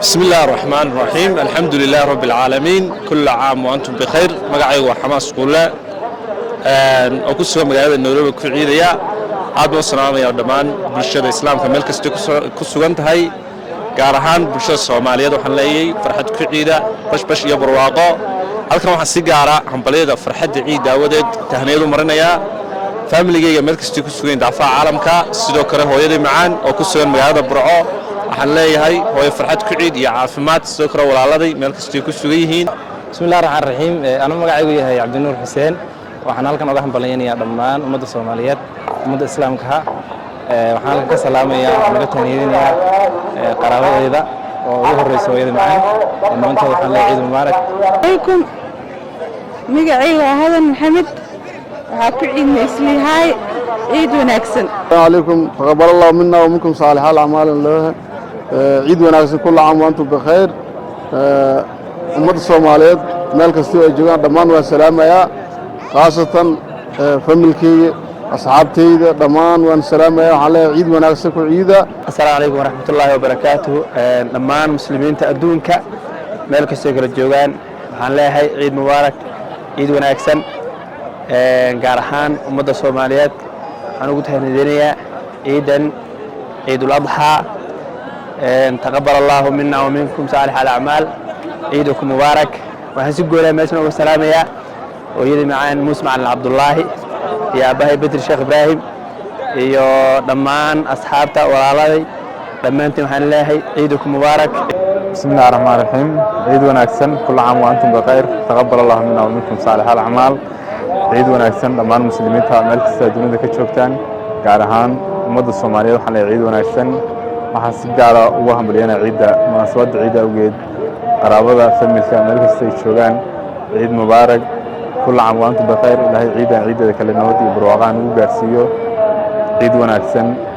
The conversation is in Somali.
بسم الله الرحمن الرحيم الحمد لله رب العالمين كل عام وأنتم بخير مقعي وحماس قولة أكسر مقعي النوروي كعيدية عاد وصنعنا يا دمان برشاد الإسلام كمل كسر أنت هاي قارهان برشاد الصومالية وحنلاقي فرحة كعيدة بش يبرواقو halkan waxaan si gaara hambaliyada farxadda ciida wadad tahneedu marinaya familygayga meel kasta ku sugan daafaca caalamka sidoo kale hooyaday macaan oo ku sugan magaalada Burco waxaan leeyahay hooyo farxad ku ciid iyo caafimaad sidoo kale walaaladay meel kasta ku sugan yihiin bismillaahir rahmaanir rahiim ana magacaygu yahay Cabdinuur Xuseen waxaan halkan uga hambalyeynaya dhammaan ummadda Soomaaliyeed ummadda Islaamka waxaan halkan ka salaamayaa uga tahneedinaya qaraabadayda oo ugu horeyso hooyaday macaan maanta waxaan leeyahay ciid mubaarak عليكم مقعي وهذا محمد وعاكعين إسليهاي عيد ونكسن عليكم تقبل الله منا ومنكم صالح الأعمال الله عيد ونكسن كل عام وأنتم بخير أمة الصوماليات مالك استوى الجوان دمان والسلامة يا خاصة فملكي أصحابتي دمان والسلامة يا على عيد ونكسن كل عيدة. السلام عليكم ورحمة الله وبركاته دمان مسلمين تأدونك مالك استوى الجوان waxaan leeyahay ciid mubaarak ciid wanaagsan gaar ahaan ummadda Soomaaliyeed waxaan ugu tahniidinayaa ciidan ciidul adha taqabbal Allahu minna wa minkum salih al-a'mal ciidukum mubaarak waxaan si goolay meeshan uga salaamayaa hooyadii macaan Muuse Macalin Cabdullaahi iyo aabahay Badri Sheekh Ibraahim iyo dhammaan asxaabta walaaladay dhammaantiin waxaan leeyahay ciidukum mubaarak. بسم الله الرحمن الرحيم عيد ونكسن كل عام وأنتم بخير تقبل الله منا ومنكم صالح الأعمال عيد ونكسن دمان مسلمين مeel kasta dunida ka joogtaan gaar ahaan ummadda Soomaaliyeed waxaan leeyahay ciid wanaagsan waxaan si gaar ah ugu hambalyeynaa ciida munaasabada ciida awgeed qaraabada familka meel kasta ay joogaan ciid mubaarak كل عام وأنتم بخير ilaahay ciidan ciidada kale nabad iyo barwaaqo ugu gaarsiiyo ciid wanaagsan.